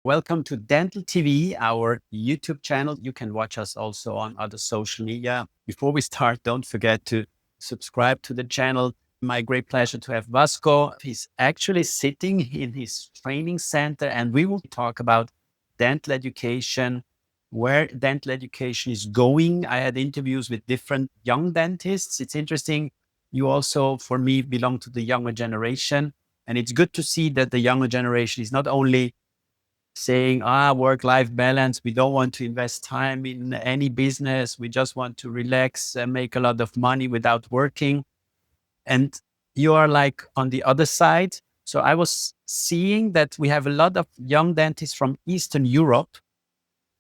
Welcome to Dental TV, our YouTube channel. You can watch us also on other social media. Before we start, don't forget to subscribe to the channel. My great pleasure to have Vasco. He's actually sitting in his training center, and we will talk about dental education, where dental education is going. I had interviews with different young dentists. It's interesting. You also, for me, belong to the younger generation. And it's good to see that the younger generation is not only saying, work-life balance, we don't want to invest time in any business. We just want to relax and make a lot of money without working. And you are like on the other side. So I was seeing that we have a lot of young dentists from Eastern Europe,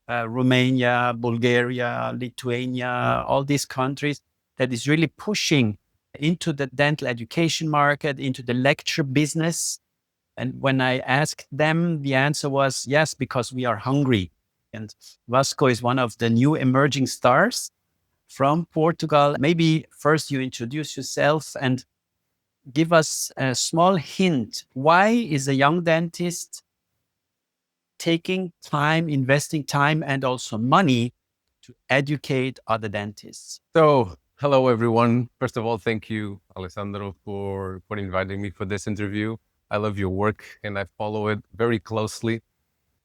Romania, Bulgaria, Lithuania, all these countries that is really pushing into the dental education market, into the lecture business. And when I asked them, the answer was yes, because we are hungry. And Vasco is one of the new emerging stars from Portugal. Maybe first you introduce yourself and give us a small hint. Why is a young dentist taking time, investing time and also money to educate other dentists? So, hello everyone. First of all, thank you, Alessandro, for inviting me for this interview. I love your work and I follow it very closely.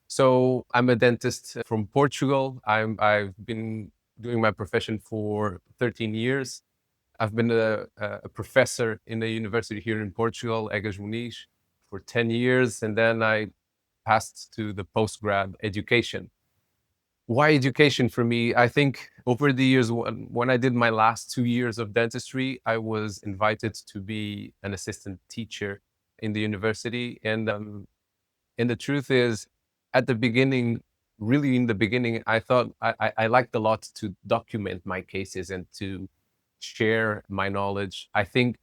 So, I'm a dentist from Portugal. I've been doing my profession for 13 years. I've been a professor in a university here in Portugal, Egas Muniz, for 10 years, and then I passed to the postgrad education. Why education for me? I think over the years, when I did my last 2 years of dentistry, I was invited to be an assistant teacher in the university. And the truth is, at the beginning, really in the beginning, I thought I liked a lot to document my cases and to share my knowledge. I think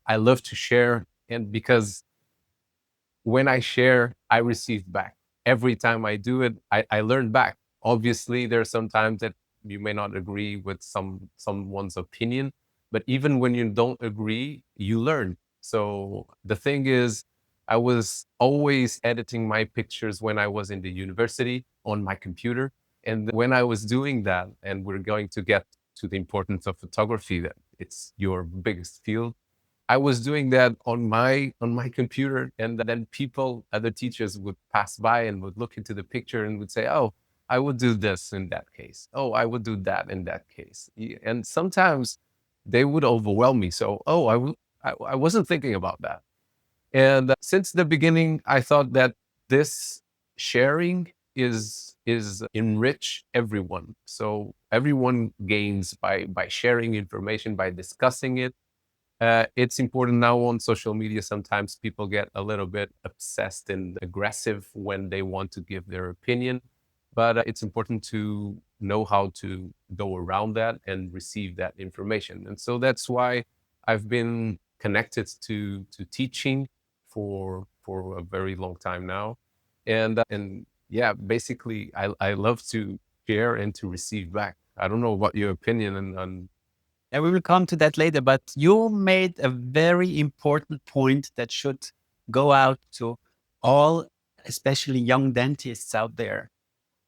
I love to share, and because when I share, I receive back. Every time I do it, I learn back. Obviously, there are some times that you may not agree with someone's opinion, but even when you don't agree, you learn. So the thing is, I was always editing my pictures when I was in the university on my computer. And when I was doing that, and we're going to get to the importance of photography, that it's your biggest field, I was doing that on my computer, and then people, other teachers would pass by and would look into the picture and would say, "Oh, I would do this in that case. Oh, I would do that in that case." And sometimes they would overwhelm me. So, oh, I wasn't thinking about that. And since the beginning, I thought that this sharing is enrich everyone. So everyone gains by sharing information, by discussing it. It's important now on social media. Sometimes people get a little bit obsessed and aggressive when they want to give their opinion, but it's important to know how to go around that and receive that information. And so that's why I've been connected to teaching for a very long time now, and yeah, basically, I love to share and to receive back. I don't know what your opinion on. And we will come to that later, but you made a very important point that should go out to all, especially young dentists out there.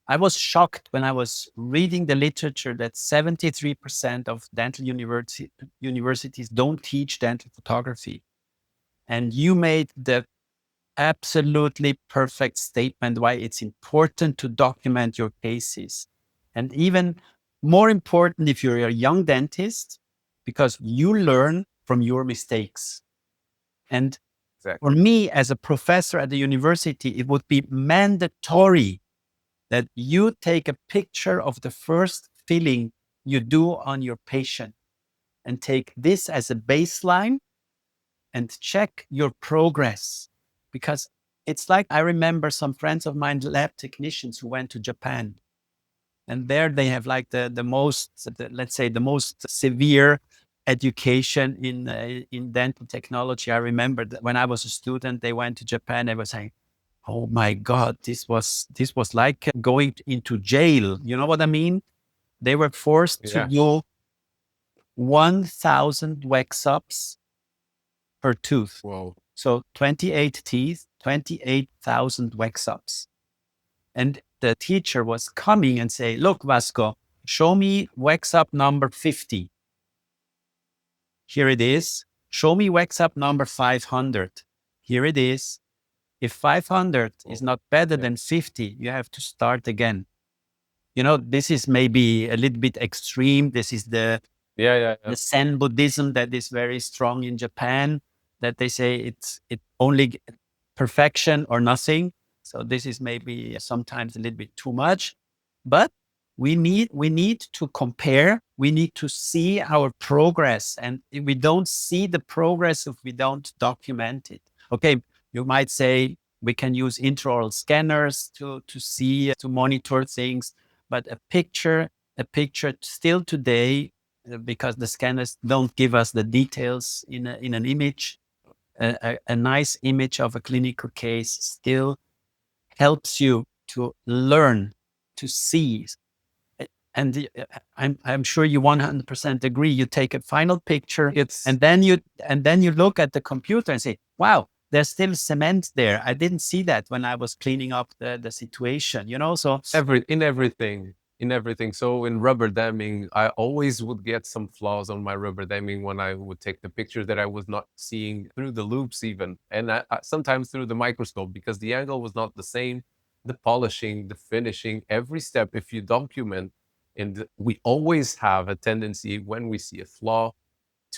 I was shocked when I was reading the literature that 73% of dental universities don't teach dental photography. And you made the absolutely perfect statement why it's important to document your cases. And even more important if you're a young dentist, because you learn from your mistakes. And for Exactly. me, as a professor at the university, it would be mandatory that you take a picture of the first filling you do on your patient and take this as a baseline and check your progress. Because it's like I remember some friends of mine, lab technicians who went to Japan, and there they have like let's say the most severe education in dental technology. I remember that when I was a student, they went to Japan. They were saying, "Oh my God, this was like going into jail." You know what I mean? They were forced to Yeah. do 1,000 wax ups per tooth. Well, So 28 teeth, 28,000 wax ups. And the teacher was coming and say, look, Vasco, show me wax up number 50. Here it is. Show me wax up number 500. Here it is. If 500 is not better than 50, you have to start again. This is maybe a little bit extreme. This is the Zen Buddhism that is very strong in Japan, that they say it only perfection or nothing. So this is maybe sometimes a little bit too much, but we need to compare. We need to see our progress, and if we don't see the progress if we don't document it. Okay, you might say we can use intraoral scanners to see, to monitor things, but a picture still today, because the scanners don't give us the details in an image. A nice image of a clinical case still helps you to learn, to see. And I'm sure you 100% agree. You take a final picture, and then you look at the computer and say, "Wow, there's still cement there. I didn't see that when I was cleaning up the situation." So in everything. So in rubber damming, I always would get some flaws on my rubber damming when I would take the picture that I was not seeing through the loops even, and sometimes through the microscope, because the angle was not the same. The polishing, the finishing, every step, if you document, and we always have a tendency when we see a flaw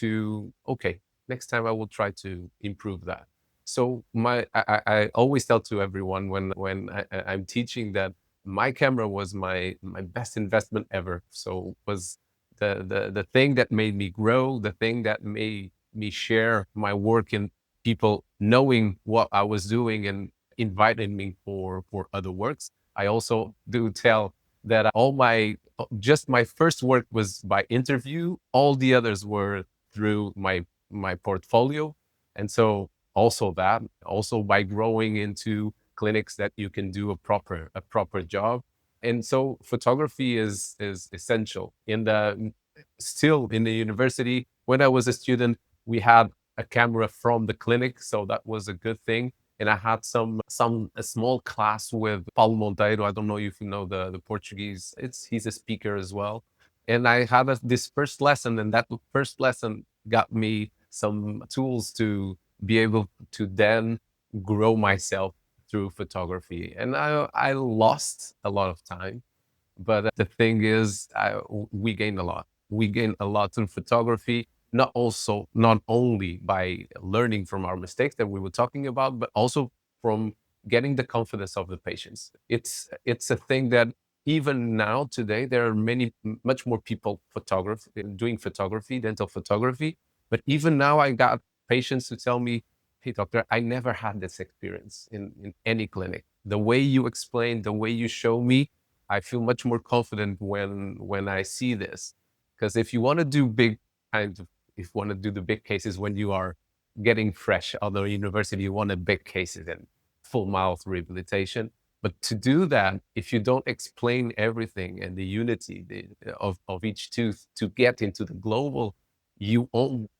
to, okay, next time I will try to improve that. So I always tell to everyone when I'm teaching that my camera was my best investment ever. So was the thing that made me grow, the thing that made me share my work, and people knowing what I was doing and inviting me for other works. I also do tell that just my first work was by interview. All the others were through my portfolio. And so also by growing into clinics that you can do a proper job. And so photography is essential. Still in the university, when I was a student, we had a camera from the clinic, so that was a good thing. And I had a small class with Paulo Monteiro. I don't know if you know the Portuguese. He's a speaker as well. And I had this first lesson, and that first lesson got me some tools to be able to then grow myself through photography. And I lost a lot of time, but the thing is, we gain a lot. We gain a lot in photography, not only by learning from our mistakes that we were talking about, but also from getting the confidence of the patients. It's a thing that even now today there are much more people doing photography, dental photography. But even now, I got patients who tell me, "Hey, doctor, I never had this experience in any clinic. The way you explain, the way you show me, I feel much more confident when I see this." Because if you want to do if you want to do the big cases when you are getting fresh out of university, you want a big cases and full mouth rehabilitation. But to do that, if you don't explain everything and the unity of each tooth to get into the global, you won't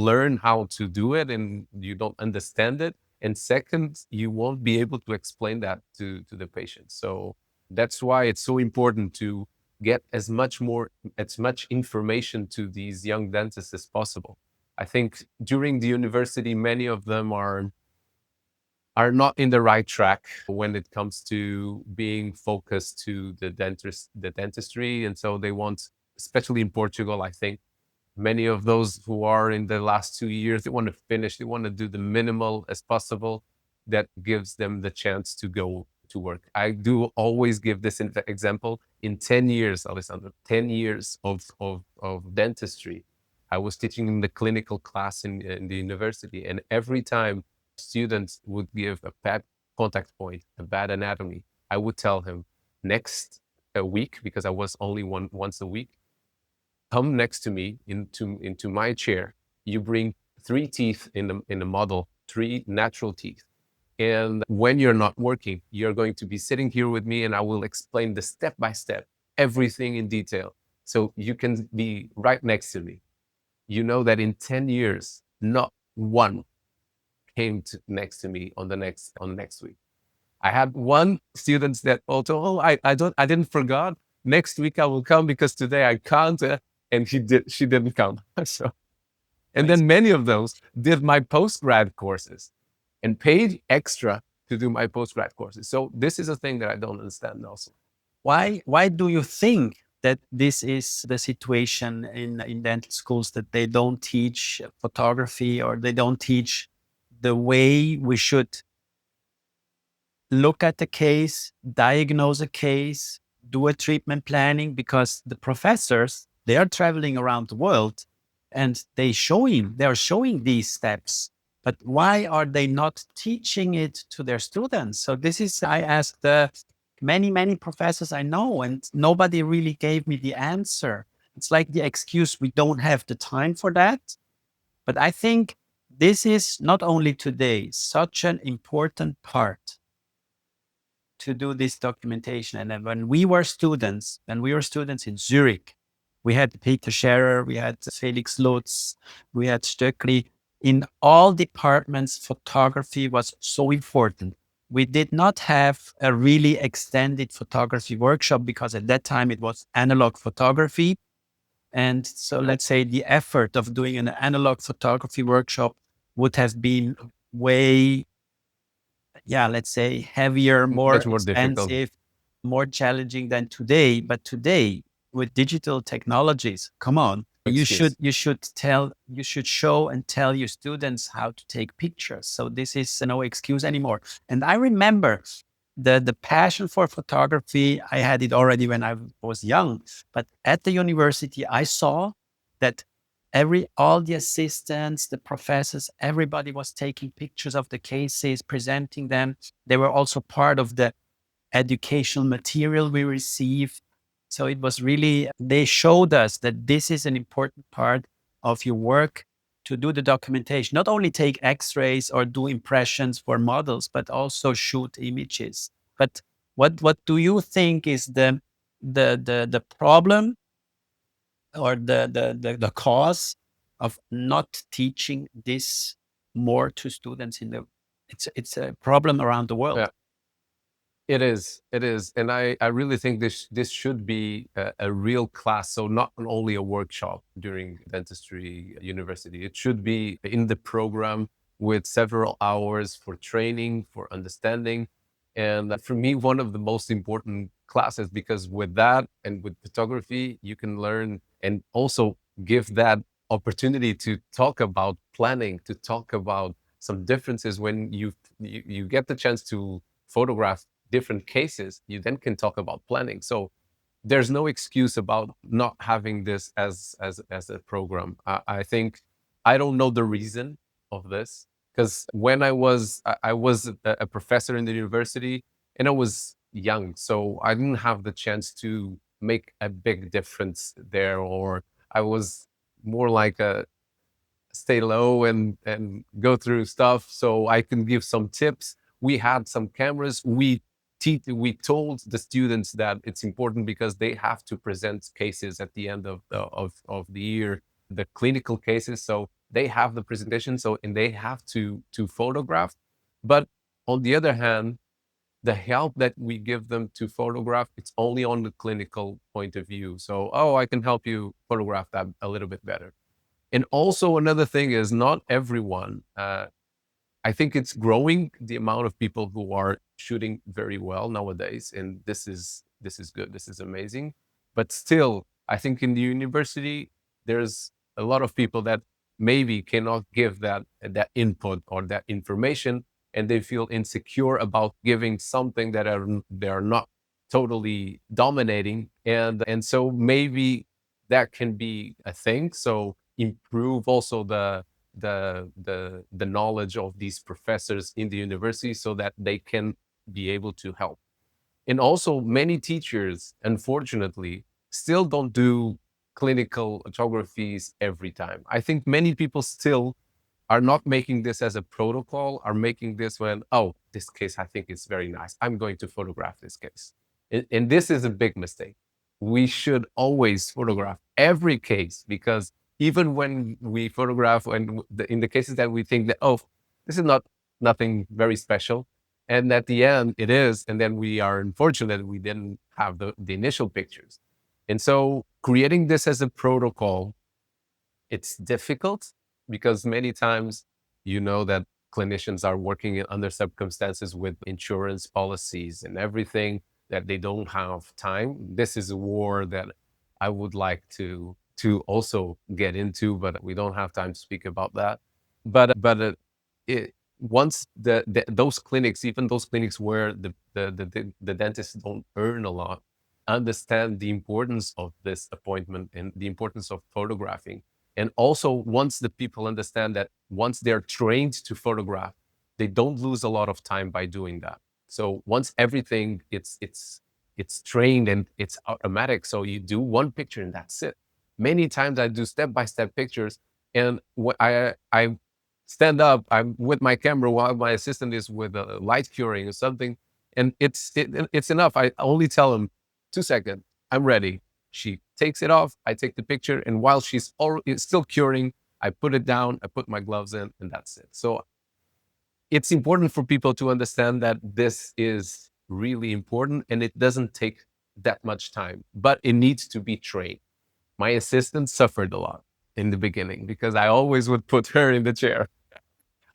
learn how to do it, and you don't understand it. And second, you won't be able to explain that to the patient. So that's why it's so important to get as much information to these young dentists as possible. I think during the university, many of them are not in the right track when it comes to being focused to the dentistry. And so they want, especially in Portugal, I think, many of those who are in the last 2 years, they want to finish, they want to do the minimal as possible that gives them the chance to go to work. I do always give this example. In 10 years, Alessandro, 10 years of dentistry, I was teaching in the clinical class in the university, and every time students would give a bad contact point, a bad anatomy, I would tell him, next a week, because I was only once a week, come next to me into my chair. You bring 3 teeth in the model, 3 natural teeth. And when you're not working, you're going to be sitting here with me, and I will explain the step by step, everything in detail. So you can be right next to me. You know that in 10 years, not one came next to me on the next week. I had one student that also, oh, I didn't forgot. Next week I will come because today I can't. And she didn't come. So, and Amazing. then many of those did my post-grad courses and paid extra to do my post-grad courses. So this is a thing that I don't understand also. Why do you think that this is the situation in dental schools, that they don't teach photography, or they don't teach the way we should look at the case, diagnose a case, do a treatment planning? Because the professors, they are traveling around the world and they are showing these steps. But why are they not teaching it to their students? So this is, I asked many professors I know, and nobody really gave me the answer. It's like the excuse, we don't have the time for that. But I think this is not only today, such an important part to do this documentation. And then when we were students in Zurich, we had Peter Scherer, we had Felix Lutz, we had Stöckli. In all departments, photography was so important. We did not have a really extended photography workshop because at that time it was analog photography. And so let's say the effort of doing an analog photography workshop would have been way, yeah, let's say heavier, more Much more difficult. expensive, more challenging than today. But today, with digital technologies, come on, Excuse. you should show and tell your students how to take pictures. So this is no excuse anymore. And I remember the passion for photography. I had it already when I was young, but at the university, I saw that all the assistants, the professors, everybody was taking pictures of the cases, presenting them. They were also part of the educational material we received. So it was really, they showed us that this is an important part of your work, to do the documentation, not only take x-rays or do impressions for models, but also shoot images. But what do you think is the problem, or the cause of not teaching this more to students in the, it's a problem around the world. Yeah. It is, and I really think this should be a real class, so not only a workshop during dentistry university. It should be in the program with several hours for training, for understanding, and for me, one of the most important classes, because with that and with photography, you can learn and also give that opportunity to talk about planning, to talk about some differences when you get the chance to photograph different cases, you then can talk about planning. So there's no excuse about not having this as a program. I think I don't know the reason of this, because when I was a professor in the university and I was young, so I didn't have the chance to make a big difference there, or I was more like a stay low and go through stuff so I can give some tips. We had some cameras. We told the students that it's important because they have to present cases at the end of the year, the clinical cases. So they have the presentation. So and they have to photograph. But on the other hand, the help that we give them to photograph, it's only on the clinical point of view. So, oh, I can help you photograph that a little bit better. And also another thing is not everyone. I think it's growing the amount of people who are shooting very well nowadays, and this is good. This is amazing. But still, I think in the university there's a lot of people that maybe cannot give that input or that information, and they feel insecure about giving something that they are not totally dominating, and so maybe that can be a thing. So improve also the knowledge of these professors in the university so that they can be able to help. And also many teachers, unfortunately, still don't do clinical photographies every time. I think many people still are not making this as a protocol, are making this when, oh, this case I think is very nice, I'm going to photograph this case. And this is a big mistake. We should always photograph every case, because even when we photograph and in the cases that we think that, oh, this is not nothing very special, And at the end, it is. And then we are unfortunate we didn't have the initial pictures. And so creating this as a protocol, it's difficult because many times you know that clinicians are working under circumstances with insurance policies and everything that they don't have time. This is a war that I would like to also get into, but we don't have time to speak about that. But once those clinics, even those clinics where the dentists don't earn a lot, understand the importance of this appointment and the importance of photographing. And also, once the people understand that once they're trained to photograph, they don't lose a lot of time by doing that. So once everything it's trained and it's automatic, so you do one picture and that's it. Many times I do step by step pictures, and I stand up, I'm with my camera while my assistant is with a light curing or something, and it's enough. I only tell him 2 seconds, I'm ready. She takes it off, I take the picture, and while she's still curing, I put it down, I put my gloves in, and that's it. So it's important for people to understand that this is really important and it doesn't take that much time, but it needs to be trained. My assistant suffered a lot in the beginning because I always would put her in the chair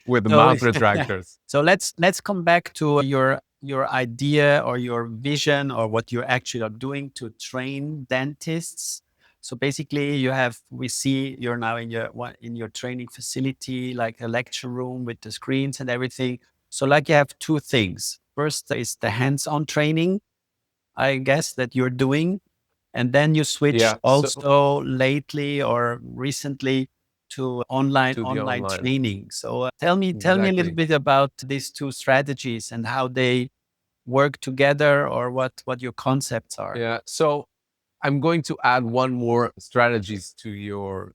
with the So mouth retractors. so let's come back to your idea or your vision or what you actually are doing to train dentists. So basically, we see you're now in your training facility, like a lecture room with the screens and everything. So like you have two things. First is the hands-on training, I guess, that you're doing, and then you switch Yeah. So also lately or recently to online to the online online. training. So tell me a little Exactly. bit about these two strategies and how they work together, or what your concepts are. Yeah. So I'm going to add one more strategies to your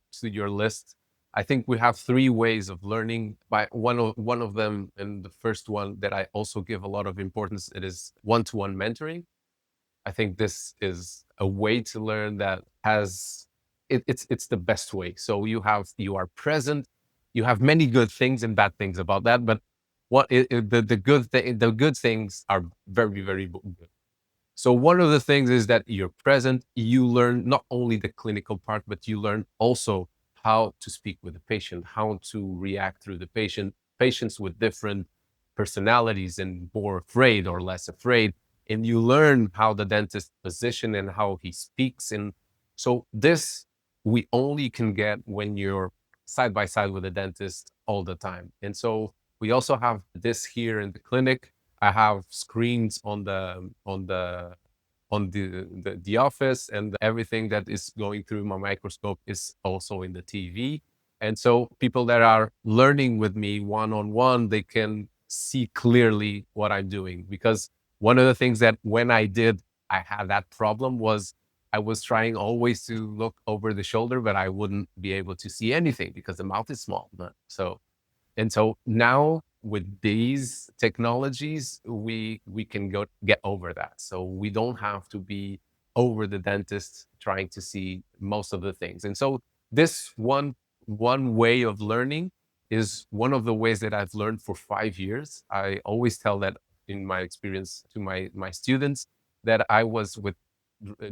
list. I think we have three ways of learning. By one of them, and the first one that I also give a lot of importance, it is one-to-one mentoring. I think this is a way to learn that has it's the best way. So you are present. You have many good things and bad things about that, but the good things are very good. So one of the things is that you're present. You learn not only the clinical part, but you learn also how to speak with the patient, how to react through the patient, patients with different personalities and more afraid or less afraid. And you learn how the dentist position and how he speaks. And so this we only can get when you're side by side with a dentist all the time. And so we also have this here in the clinic. I have screens on the office, and everything that is going through my microscope is also in the TV. And so people that are learning with me one on one, they can see clearly what I'm doing. Because one of the things that when I had that problem was I was trying always to look over the shoulder, but I wouldn't be able to see anything because the mouth is small. So now with these technologies, we can get over that. So we don't have to be over the dentist trying to see most of the things. And so this one way of learning is one of the ways that I've learned for 5 years. I always tell that in my experience to my students that I was with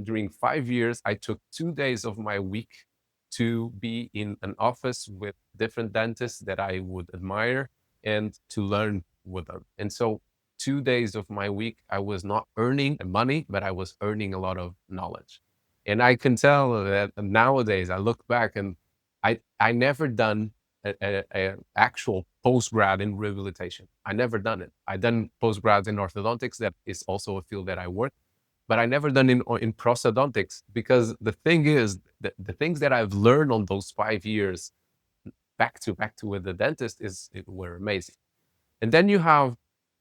during 5 years, I took 2 days of my week to be in an office with different dentists that I would admire and to learn with them. And so 2 days of my week, I was not earning money, but I was earning a lot of knowledge. And I can tell that nowadays I look back and I never done a actual post grad in rehabilitation. I never done it. I done post grads in orthodontics. That is also a field that I work, but I never done in prosthodontics because the thing is the things that I've learned on those 5 years back to with the dentist were amazing. And then you have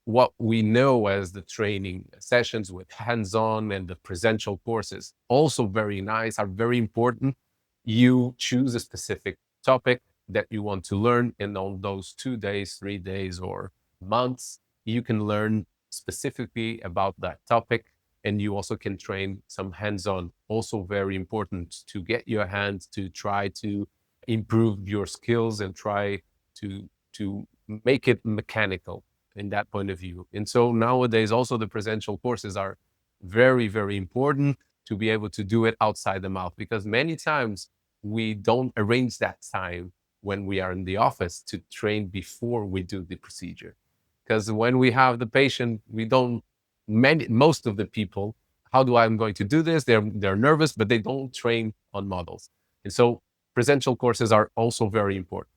what we know as the training sessions with hands-on and the presential courses, also very nice, are very important. You choose a specific topic that you want to learn, and on those 2 days, 3 days, or months, you can learn specifically about that topic. And you also can train some hands-on, also very important to get your hands to try to improve your skills and try to make it mechanical in that point of view. And so nowadays, also the presential courses are very, very important to be able to do it outside the mouth, because many times we don't arrange that time when we are in the office to train before we do the procedure. Because when we have the patient, we don't, most of the people, how do I'm going to do this? They're nervous, but they don't train on models. And so presential courses are also very important.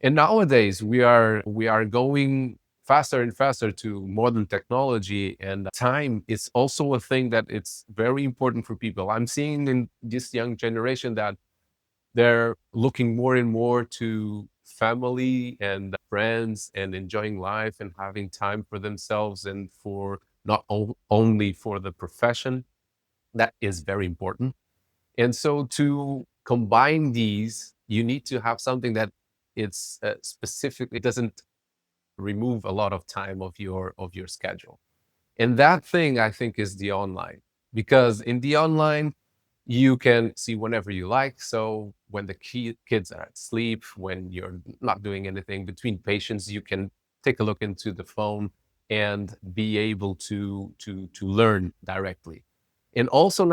And nowadays we are going faster and faster to modern technology, and time is also a thing that it's very important for people. I'm seeing in this young generation that they're looking more and more to family and friends and enjoying life and having time for themselves and for not only for the profession. That is very important. And so to combine these, you need to have something that it's specific. It doesn't remove a lot of time of your schedule. And that thing, I think, is the online, because in the online, you can see whenever you like. So when the kids are at sleep, when you're not doing anything between patients, you can take a look into the phone and be able to learn directly. And also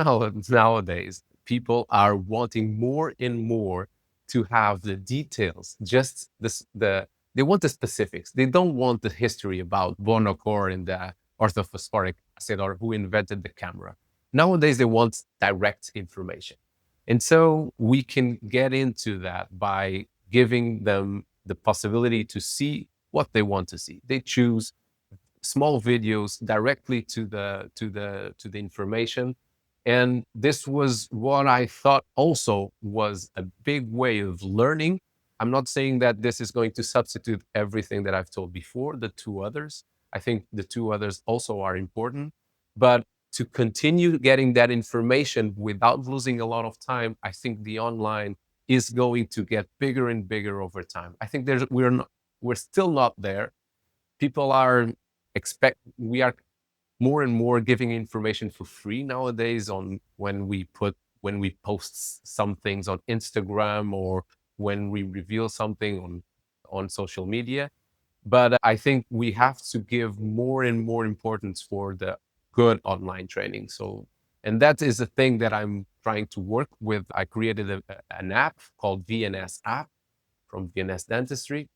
nowadays, people are wanting more and more to have the details, just they want the specifics. They don't want the history about Bonacor and the orthophosphoric acid or who invented the camera. Nowadays, they want direct information. And so we can get into that by giving them the possibility to see what they want to see. They choose small videos directly to the information. And this was what I thought also was a big way of learning. I'm not saying that this is going to substitute everything that I've told before, the two others. I think the two others also are important, but to continue getting that information without losing a lot of time, I think the online is going to get bigger and bigger over time. I think we're still not there. People are we are more and more giving information for free nowadays on when we post some things on Instagram or when we reveal something on social media. But I think we have to give more and more importance for the good online training. So, and that is a thing that I'm trying to work with. I created an app called VNS App from VNS Dentistry.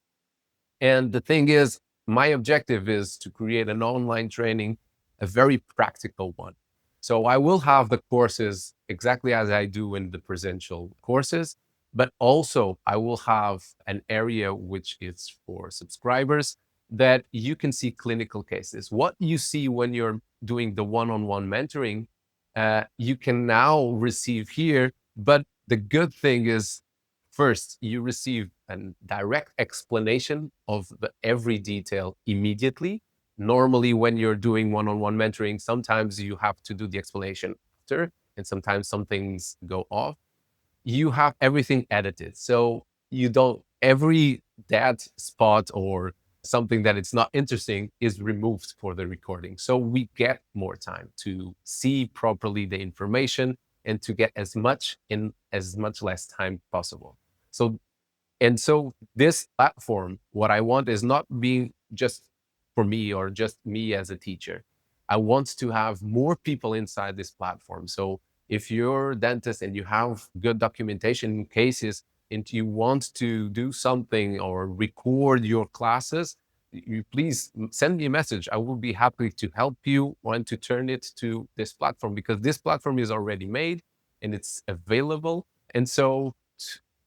And the thing is, my objective is to create an online training, a very practical one. So I will have the courses exactly as I do in the presential courses, but also I will have an area which is for subscribers that you can see clinical cases. What you see when you're doing the one-on-one mentoring, you can now receive here. But the good thing is, first, you receive a direct explanation of every detail immediately. Normally, when you're doing one-on-one mentoring, sometimes you have to do the explanation after, and sometimes some things go off. You have everything edited. So you don't, every dead spot or something that it's not interesting is removed for the recording. So we get more time to see properly the information and to get as much in as much less time possible. So, and so this platform, what I want is not being just for me or just me as a teacher. I want to have more people inside this platform. So if you're a dentist and you have good documentation cases and you want to do something or record your classes, you please send me a message. I will be happy to help you and to turn it to this platform, because this platform is already made and it's available. And so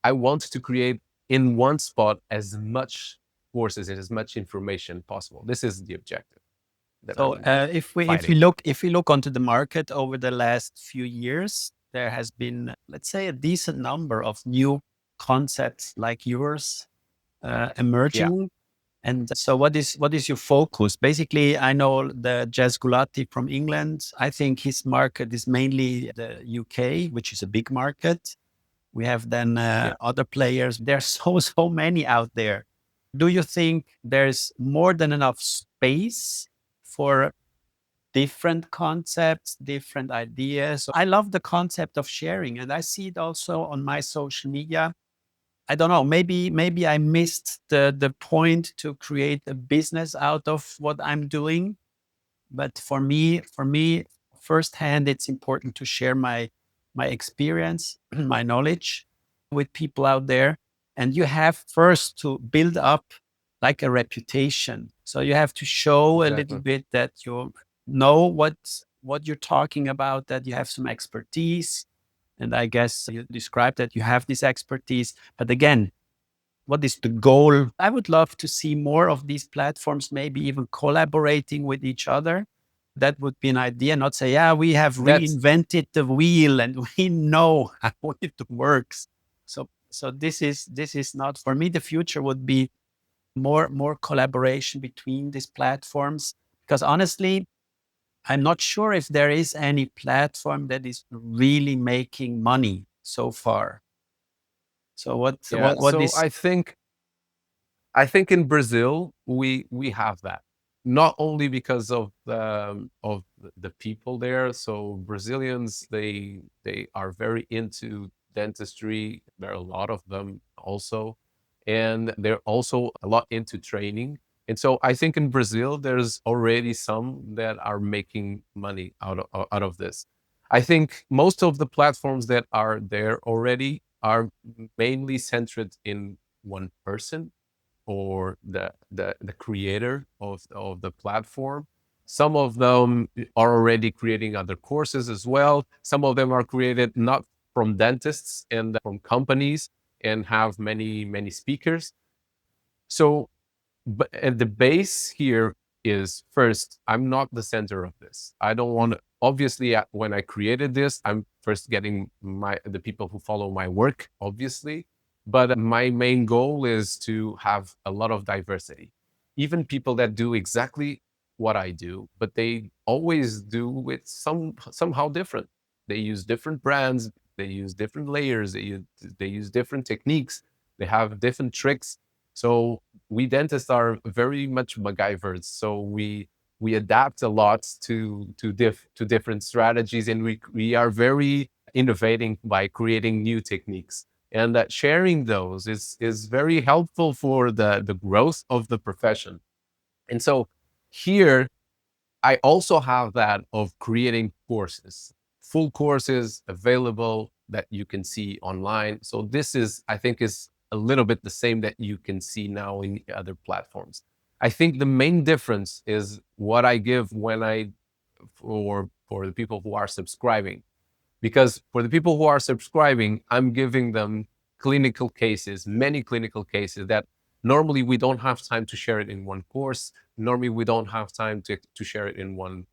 I want to create in one spot as much courses and as much information possible. This is the objective that So I'm fighting. if we look onto the market over the last few years, there has been, let's say, a decent number of new concepts like yours Yeah, emerging. And so what is your focus? Basically, I know the Jazz Gulati from England. I think his market is mainly the UK, which is a big market. We have then yeah. other players. There's so many out there. Do you think there's more than enough space for different concepts, different ideas? I love the concept of sharing, and I see it also on my social media. I don't know, maybe I missed the point to create a business out of what I'm doing. But for me, firsthand, it's important to share my experience, my knowledge with people out there. And you have first to build up like a reputation. So you have to show a little Exactly. bit that you know what you're talking about, that you have some expertise. And I guess you described that you have this expertise. But again, what is the goal? I would love to see more of these platforms, maybe even collaborating with each other. That would be an idea, not say, yeah, we have That's reinvented the wheel and we know how it works. So this is not for me. The future would be more collaboration between these platforms. Because honestly, I'm not sure if there is any platform that is really making money so far. So what yeah. what what So is I think in Brazil we have that, not only because of the people there. So Brazilians, they are very into dentistry. There are a lot of them also, and they're also a lot into training. And so I think in Brazil there's already some that are making money out of this. I think most of the platforms that are there already are mainly centered in one person or the creator of the platform. Some of them are already creating other courses as well. Some of them are created not from dentists and from companies and have many speakers. So but at the base here is, first, I'm not the center of this. I don't want to, obviously, when I created this, I'm first getting the people who follow my work, obviously, but my main goal is to have a lot of diversity. Even people that do exactly what I do, but they always do it somehow different. They use different brands, they use different layers, they use different techniques, they have different tricks. So we dentists are very much MacGyvers, so we adapt a lot to different strategies, and we are very innovating by creating new techniques. And that sharing those is very helpful for the growth of the profession. And so here I also have that of creating courses, full courses available that you can see online. So this is, I think, is a little bit the same that you can see now in other platforms. I think the main difference is what I give when I for the people who are subscribing, because for the people who are subscribing, I'm giving them clinical cases, many clinical cases that normally we don't have time to share it in one course. Normally we don't have time to share it in one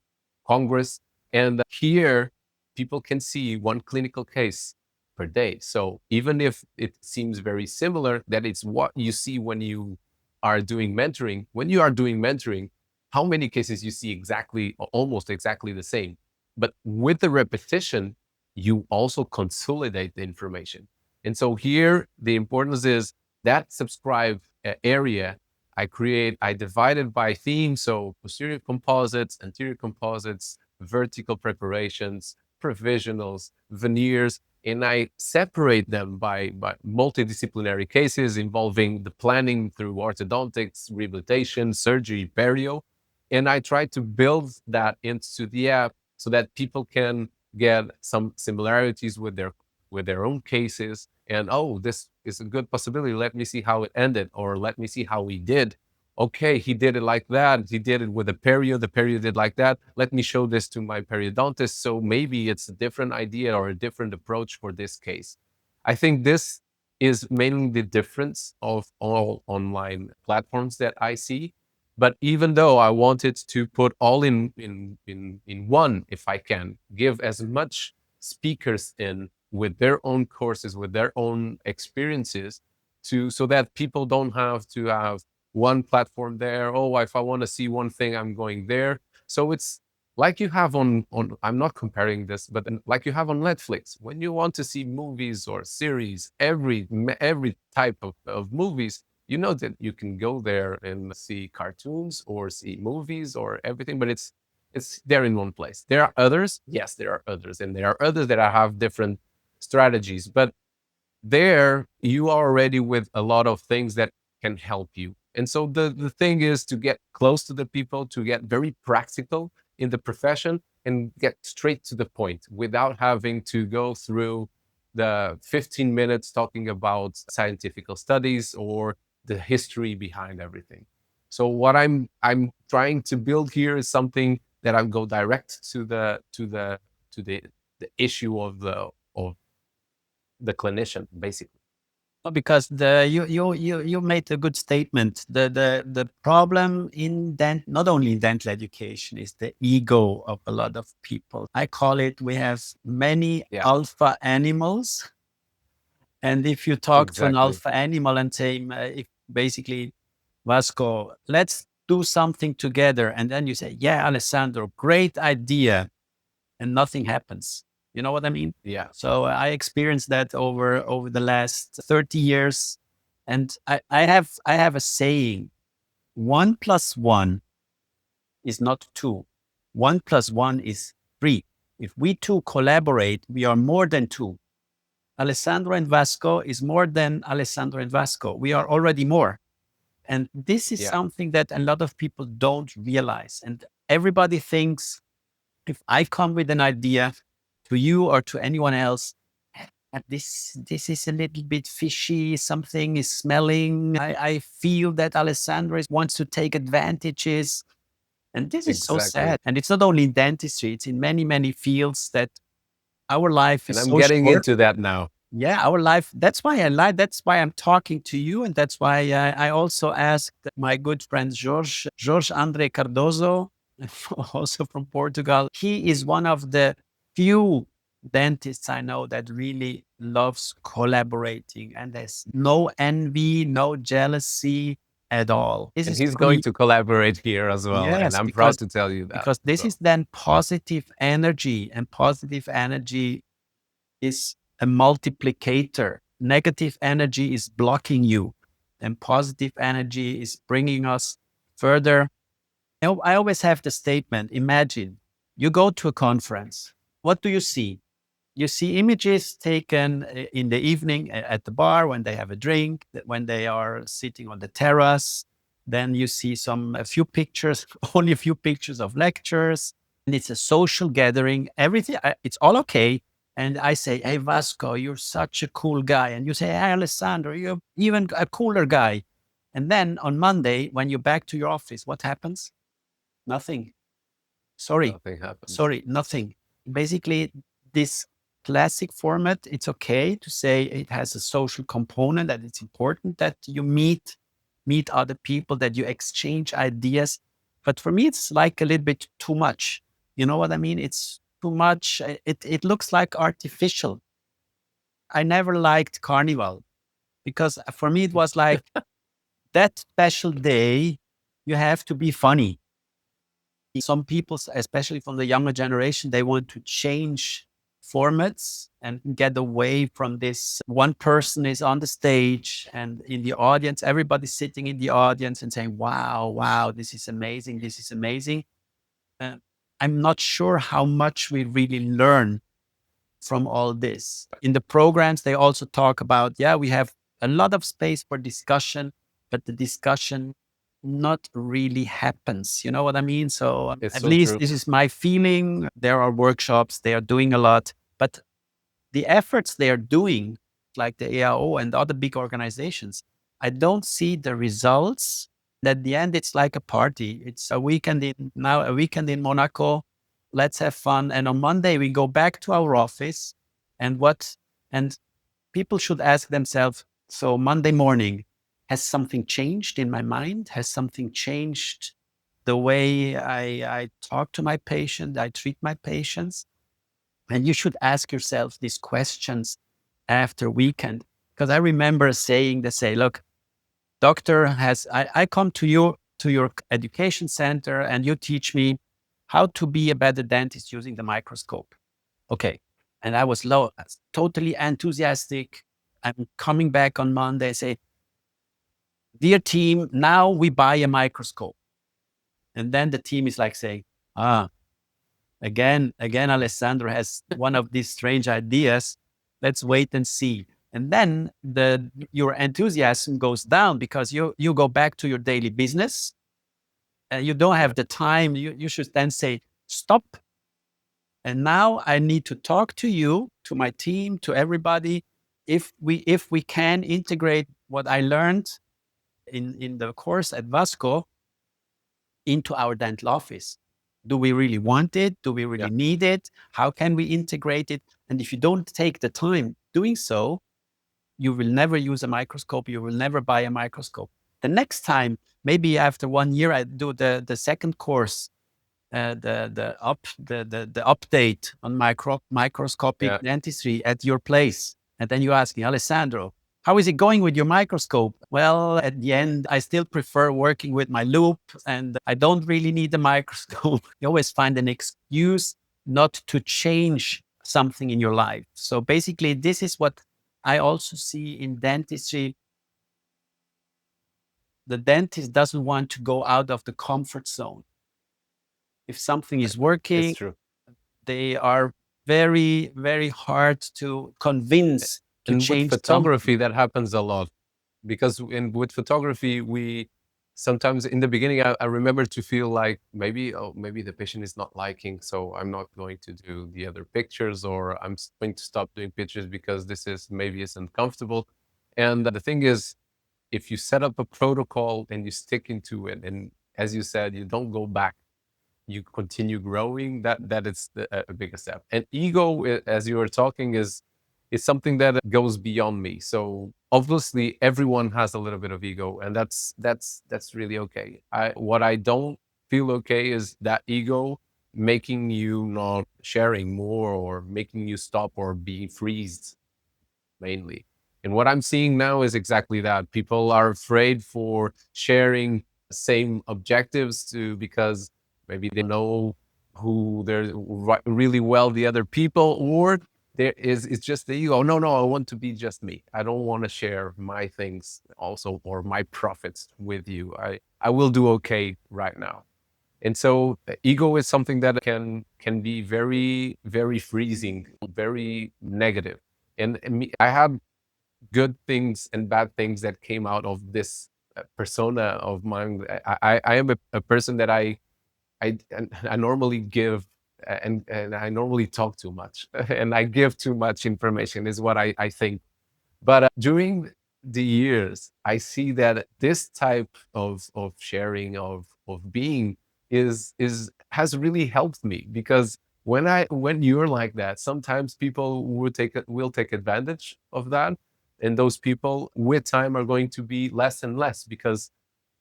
congress. And here, people can see one clinical case per day. So even if it seems very similar, that it's what you see when you are doing mentoring. When you are doing mentoring, how many cases you see exactly, almost exactly the same. But with the repetition, you also consolidate the information. And so here, the importance is that subscribe area I divide it by theme. So posterior composites, anterior composites, vertical preparations, provisionals, veneers, and I separate them by multidisciplinary cases involving the planning through orthodontics, rehabilitation, surgery, perio. And I try to build that into the app so that people can get some similarities with their own cases. And oh, this is a good possibility. Let me see how it ended, or let me see how he did. Okay, he did it like that. He did it with a perio. The perio did like that. Let me show this to my periodontist. So maybe it's a different idea or a different approach for this case. I think this is mainly the difference of all online platforms that I see. But even though I wanted to put all in one, if I can give as much speakers in with their own courses, with their own experiences, to so that people don't have to have one platform there. Oh, if I want to see one thing, I'm going there. So it's like you have on I'm not comparing this, but like you have on Netflix. When you want to see movies or series, every type of movies, you know that you can go there and see cartoons or see movies or everything, but it's there in one place. There are others, yes, there are others, and there are others that have different strategies. But there you are already with a lot of things that can help you. And so the thing is to get close to the people, to get very practical in the profession and get straight to the point without having to go through the 15 minutes talking about scientific studies or the history behind everything. So what I'm trying to build here is something that I go direct to the issue of the clinician, basically. No, because you made a good statement. The problem in not only in dental education is the ego of a lot of people. I call it, we have many Yeah, alpha animals. And if you talk to an exactly. alpha animal and say, if basically, Vasco, let's do something together. And then you say, yeah, Alessandro, great idea. And nothing happens. You know what I mean? Yeah, So I experienced that over the last 30 years. And I have a saying, 1 plus 1 is not 2. 1 plus 1 is 3. If we two collaborate, we are more than 2. Alessandro and Vasco is more than Alessandro and Vasco. We are already more. And this is yeah, something that a lot of people don't realize. And everybody thinks, if I come with an idea to you or to anyone else, this is a little bit fishy, something is smelling. I feel that Alessandro wants to take advantages. And this is so exactly. sad. And it's not only in dentistry, it's in many, many fields that our life And is I'm so getting short. into that now. Yeah, our life. That's why I like. That's why I'm talking to you, and that's why I also asked my good friend Jorge Andre Cardoso, also from Portugal. He is one of the few dentists I know that really loves collaborating, and there's no envy, no jealousy at all. This And is he's for going me. to collaborate here as well. And Yes, I'm proud because to tell you that. this So is then positive energy, and positive energy is a multiplicator. Negative energy is blocking you, and positive energy is bringing us further. I always have the statement, imagine you go to a conference. What do you see? You see images taken in the evening at the bar when they have a drink, when they are sitting on the terrace. Then you see a few pictures, only a few pictures of lectures. And it's a social gathering. Everything, it's all okay. And I say, hey, Vasco, you're such a cool guy. And you say, hey, Alessandro, you're even a cooler guy. And then on Monday, when you're back to your office, what happens? Nothing. Sorry, nothing happens. sorry, nothing. Basically, this classic format, it's okay to say it has a social component, that it's important that you meet other people, that you exchange ideas. But for me, it's like a little bit too much. You know what I mean? It's too much. It looks like artificial. I never liked Carnival because for me, it was like that special day, you have to be funny. Some people, especially from the younger generation, they want to change formats and get away from this. One person is on the stage and in the audience, everybody's sitting in the audience and saying, wow, wow, this is amazing. This is amazing. Uh, I'm not sure how much we really learn from all this. In the programs, they also talk about, yeah, we have a lot of space for discussion, but the discussion not really happens. You know what I mean? So It's at so least true. this is my feeling. There are workshops, they are doing a lot, but the efforts they are doing, like the AIO and other big organizations, I don't see the results. At the end, it's like a party. It's a weekend in Monaco. Let's have fun. And on Monday, we go back to our office. And and people should ask themselves, so Monday morning, has something changed in my mind? Has something changed the way I talk to my patient, I treat my patients? And you should ask yourself these questions after weekend. Because I remember saying, they say, look, I come to you, to your education center, and you teach me how to be a better dentist using the microscope. Okay. And I was totally enthusiastic. I'm coming back on Monday, say, dear team, now we buy a microscope. And then the team is like saying, again, Alessandro has one of these strange ideas. Let's wait and see. And then your enthusiasm goes down because you go back to your daily business and you don't have the time. You should then say, stop. And now I need to talk to you, to my team, to everybody. If we can integrate what I learned in the course at Vasco into our dental office. Do we really want it? Do we Yeah. really need it? How can we integrate it? And if you don't take the time doing so, you will never use a microscope. You will never buy a microscope. The next time, maybe after 1 year, I do the second course, the update on microscopic Yeah. dentistry at your place. And then you ask me, Alessandro, how is it going with your microscope? Well, at the end, I still prefer working with my loop and I don't really need a microscope. You always find an excuse not to change something in your life. So basically, this is what I also see in dentistry. The dentist doesn't want to go out of the comfort zone. If something is It's working, true. they are very, very hard to convince to And with change something. photography, that happens a lot because with photography, we sometimes in the beginning, I remember to feel like maybe, oh, maybe the patient is not liking, so I'm not going to do the other pictures, or I'm going to stop doing pictures because this is maybe is uncomfortable. And the thing is, if you set up a protocol and you stick into it, and as you said, you don't go back, you continue growing, that is a bigger step. And ego, as you were talking, is something that goes beyond me. So obviously everyone has a little bit of ego, and that's really okay. What I don't feel okay is that ego making you not sharing more, or making you stop, or being freezed mainly. And what I'm seeing now is exactly that. People are afraid for sharing same objectives to, because maybe they know who they're really well, the other people, or there is, it's just the ego. No, no, I want to be just me. I don't want to share my things also, or my profits with you. I will do okay right now. And so ego is something that can be very, very freezing, very negative. And I have good things and bad things that came out of this persona of mine. I am a person that I normally give, and I normally talk too much and I give too much information is what I think. But during the years, I see that this type of sharing, of being, is has really helped me, because when you're like that, sometimes people will take advantage of that, and those people with time are going to be less and less, because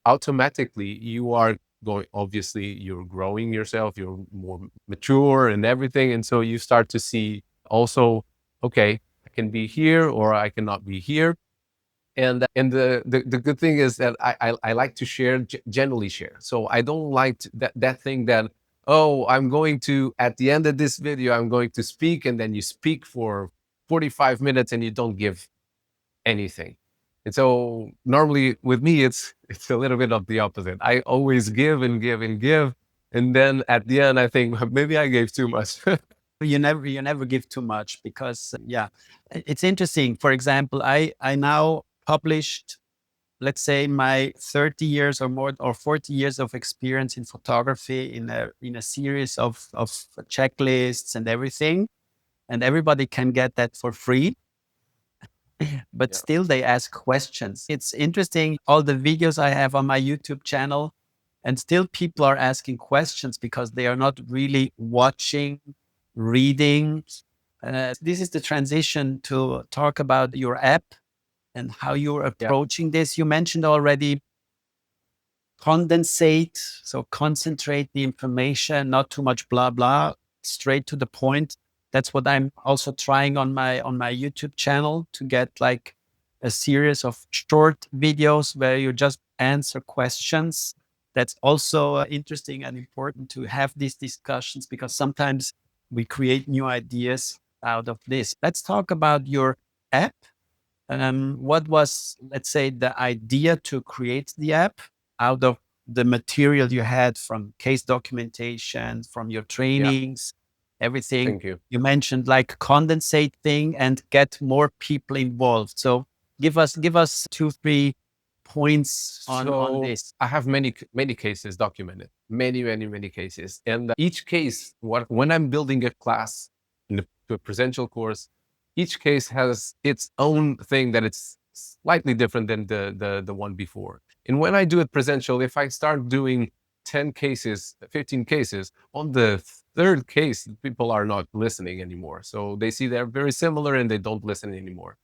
automatically you are going, obviously you're growing yourself, you're more mature and everything, and so you start to see also, okay, I can be here or I cannot be here. And the good thing is that I like to share, generally share. So I don't like that thing that, oh, I'm going to, at the end of this video, I'm going to speak, and then you speak for 45 minutes and you don't give anything. And so normally with me, it's a little bit of the opposite. I always give and give and give, and then at the end, I think maybe I gave too much. You never give too much because yeah, it's interesting. For example, I now published, let's say, my 30 years or more, or 40 years of experience in photography in a series of checklists and everything, and everybody can get that for free. But Yeah. still they ask questions. It's interesting, all the videos I have on my YouTube channel, and still people are asking questions because they are not really watching, reading. This is the transition to talk about your app and how you're Yeah. approaching this. You mentioned already condensate, so concentrate the information, not too much blah blah, straight to the point. That's what I'm also trying on my YouTube channel, to get like a series of short videos where you just answer questions. That's also interesting and important to have these discussions, because sometimes we create new ideas out of this. Let's talk about your app. What was, let's say, the idea to create the app out of the material you had from case documentation, from your Yeah. trainings? everything Thank you. you mentioned, like condensate thing and get more people involved. So give us 2, 3 points on So this. I have many cases documented, many cases, and each case, when I'm building a class to a presential course, each case has its own thing that it's slightly different than the one before. And when I do it presential, if I start doing 10 cases, 15 cases, on the third case, people are not listening anymore. So they see they're very similar and they don't listen anymore.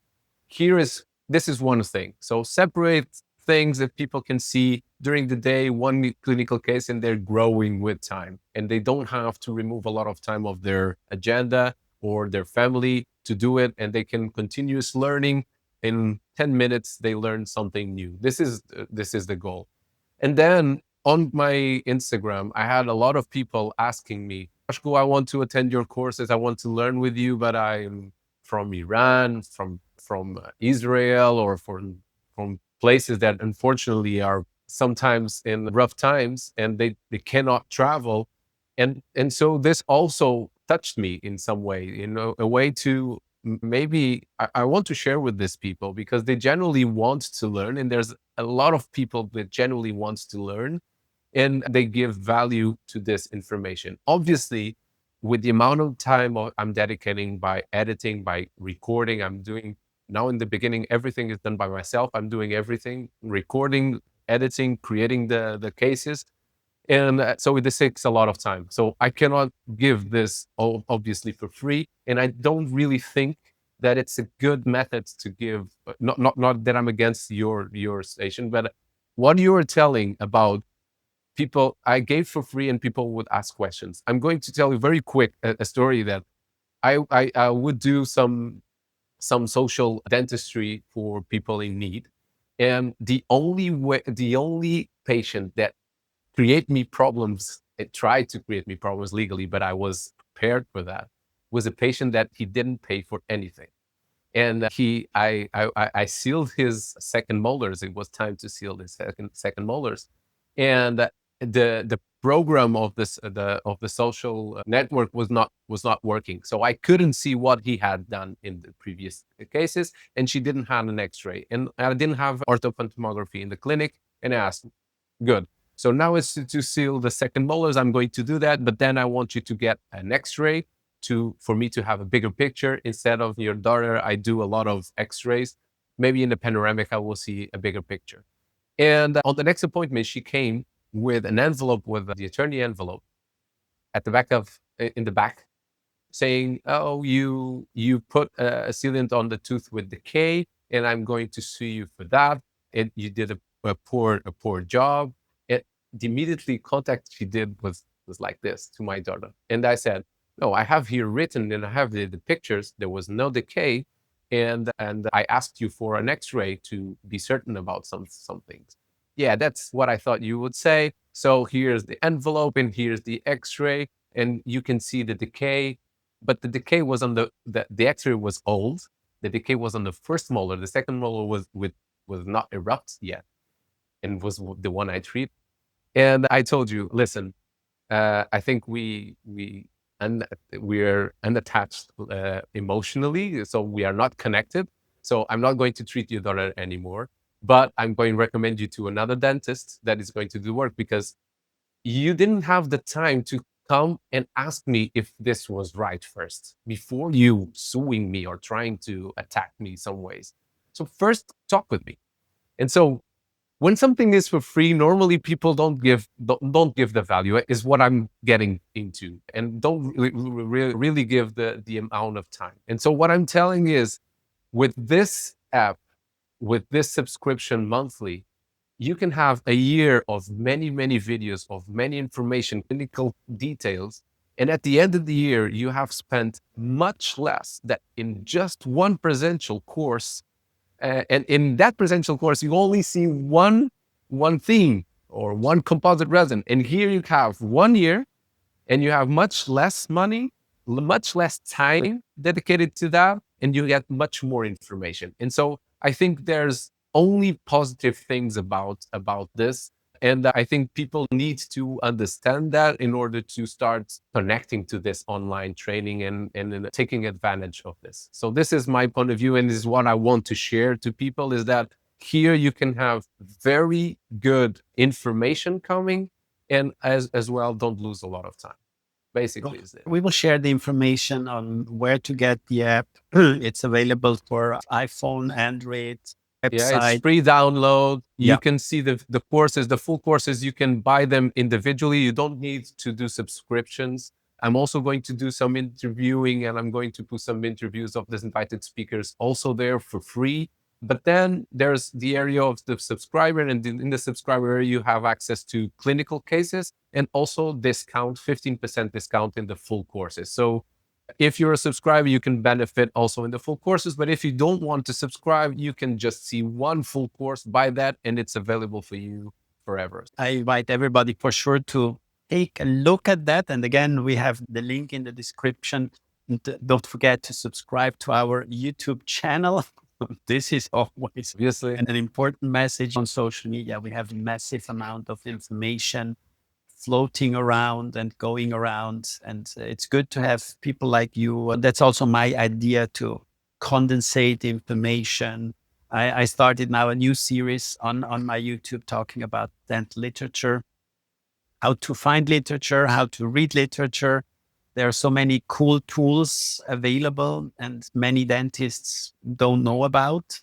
This is one thing. So separate things that people can see during the day, one clinical case, and they're growing with time. And they don't have to remove a lot of time of their agenda or their family to do it. And they can continuous learning. In 10 minutes, they learn something new. This is the goal. And then on my Instagram, I had a lot of people asking me, Vasco, I want to attend your courses. I want to learn with you, but I'm from Iran, from Israel, or from places that unfortunately are sometimes in rough times and they cannot travel. And so this also touched me in some way, a way to maybe I want to share with these people because they genuinely want to learn, and there's a lot of people that genuinely wants to learn and they give value to this information. Obviously, with the amount of time I'm dedicating by editing, by recording, I'm doing now in the beginning, everything is done by myself. I'm doing everything, recording, editing, creating the cases. And so this takes a lot of time. So I cannot give this obviously for free. And I don't really think that it's a good method to give. Not that I'm against your station, but what you are telling about people I gave for free and people would ask questions. I'm going to tell you very quick a story that I would do some social dentistry for people in need. And the only patient that create me problems, it tried to create me problems legally, but I was prepared for that, was a patient that he didn't pay for anything. And I sealed his second molars. It was time to seal the second molars, and the program of the social network was not working. So I couldn't see what he had done in the previous cases, and she didn't have an X-ray, and I didn't have orthophantomography in the clinic. And I asked, good. So now it's to seal the second molars. I'm going to do that, but then I want you to get an X-ray for me to have a bigger picture. Instead of your daughter, I do a lot of X-rays. Maybe in the panoramic, I will see a bigger picture. And on the next appointment, she came with an envelope with the attorney envelope at the back in the back, saying, "Oh, you put a sealant on the tooth with decay, and I'm going to sue you for that. And you did a poor job." And the immediately contact she did was like this to my daughter, and I said, "No, I have here written, and I have the pictures. There was no decay, and I asked you for an X-ray to be certain about some things." Yeah, that's what I thought you would say. So here's the envelope, and here's the X-ray, and you can see the decay, but the decay was on the X-ray was old. The decay was on the first molar. The second molar was not erupt yet, and was the one I treat. And I told you, listen, I think we're unattached emotionally, so we are not connected. So I'm not going to treat your daughter anymore, but I'm going to recommend you to another dentist that is going to do work, because you didn't have the time to come and ask me if this was right first before you suing me or trying to attack me some ways. So first talk with me. And so when something is for free, normally people don't give the value, is what I'm getting into, and don't really give the amount of time. And so what I'm telling is, with this app, with this subscription monthly, you can have a year of many videos, of many information, clinical details. And at the end of the year, you have spent much less than in just one presential course. And in that presential course, you only see one theme or one composite resin. And here you have 1 year, and you have much less money, much less time dedicated to that, and you get much more information. And so I think there's only positive things about this. And I think people need to understand that in order to start connecting to this online training and taking advantage of this. So this is my point of view, and this is what I want to share to people, is that here you can have very good information coming, and as well, don't lose a lot of time. Basically is it. We will share the information on where to get the app. It's available for iPhone, Android, Yeah, it's website. free download. You Yeah. can see the courses, the full courses. You can buy them individually. You don't need to do subscriptions. I'm also going to do some interviewing, and I'm going to put some interviews of these invited speakers also there for free. But then there's the area of the subscriber, and in the subscriber area, you have access to clinical cases and also discount, 15% discount in the full courses. So if you're a subscriber, you can benefit also in the full courses. But if you don't want to subscribe, you can just see one full course, buy that, and it's available for you forever. I invite everybody for sure to take a look at that. And again, we have the link in the description. And don't forget to subscribe to our YouTube channel. This is always Obviously. an important message on social media. We have a massive amount of information floating around and going around. And it's good to have people like you. And that's also my idea, to condensate information. I started now a new series on my YouTube talking about dental literature, how to find literature, how to read literature. There are so many cool tools available and many dentists don't know about.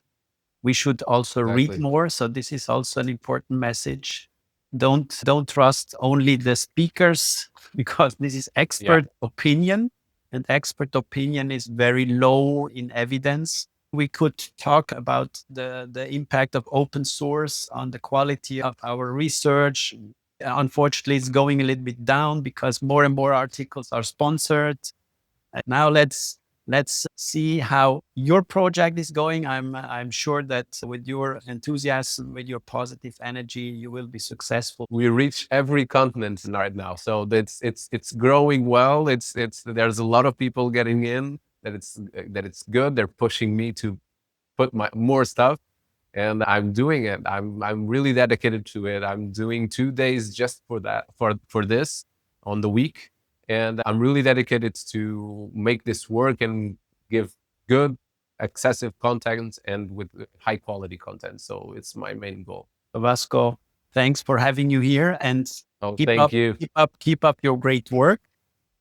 We should also read Exactly. more. So this is also an important message. Don't trust only the speakers, because this is expert opinion, and expert opinion is very low in evidence. We could talk about the impact of open source on the quality of our research. Unfortunately, it's going a little bit down because more and more articles are sponsored. Now let's see how your project is going. I'm sure that with your enthusiasm, with your positive energy, you will be successful. We reach every continent right now, so it's growing well. It's there's a lot of people getting in. That it's good. They're pushing me to put my more stuff, and I'm doing it. I'm really dedicated to it. I'm doing 2 days just for that, for this on the week, and I'm really dedicated to make this work and give good, excessive content and with high quality content. So it's my main goal. Vasco, thanks for having you here, and Oh, thank you. keep up your great work.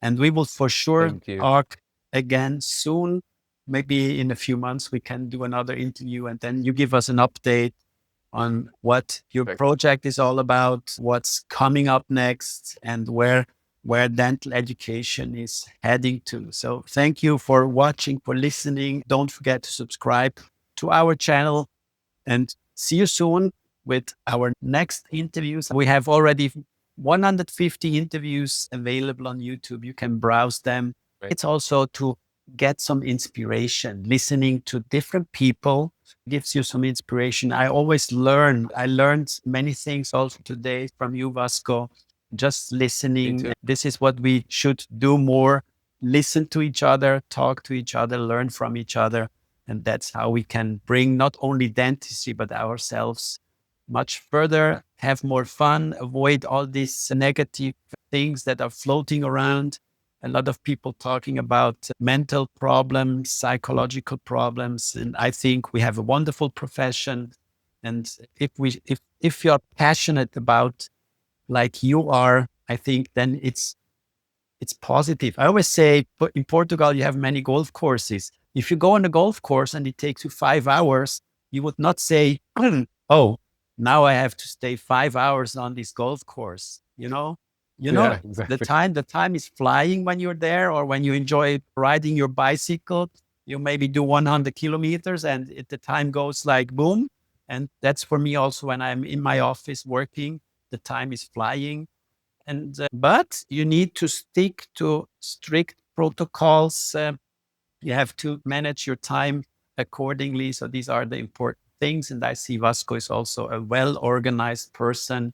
And we will for sure Thank you. talk again soon. Maybe in a few months, we can do another interview, and then you give us an update on what your Perfect. project is all about, what's coming up next, and where dental education is heading to. So thank you for watching, for listening. Don't forget to subscribe to our channel, and see you soon with our next interviews. We have already 150 interviews available on YouTube. You can browse them. Right. It's also to get some inspiration. Listening to different people gives you some inspiration. I always learn. I learned many things also today from you, Vasco. Just Me listening. too. This is what we should do more. Listen to each other, talk to each other, learn from each other. And that's how we can bring not only dentistry, but ourselves much further, have more fun, avoid all these negative things that are floating around. A lot of people talking about mental problems, psychological problems. And I think we have a wonderful profession. And if you're passionate about, like you are, I think then it's positive. I always say in Portugal, you have many golf courses. If you go on a golf course and it takes you 5 hours, you would not say, oh, now I have to stay 5 hours on this golf course. Yeah, exactly. The time is flying when you're there, or when you enjoy riding your bicycle. You maybe do 100 kilometers and the time goes like boom. And that's for me also when I'm in my office working, the time is flying. And but you need to stick to strict protocols. You have to manage your time accordingly. So these are the important things. And I see Vasco is also a well-organized person.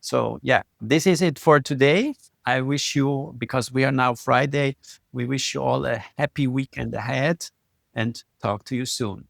So yeah, this is it for today. I wish you, because we are now Friday, we wish you all a happy weekend ahead, and talk to you soon.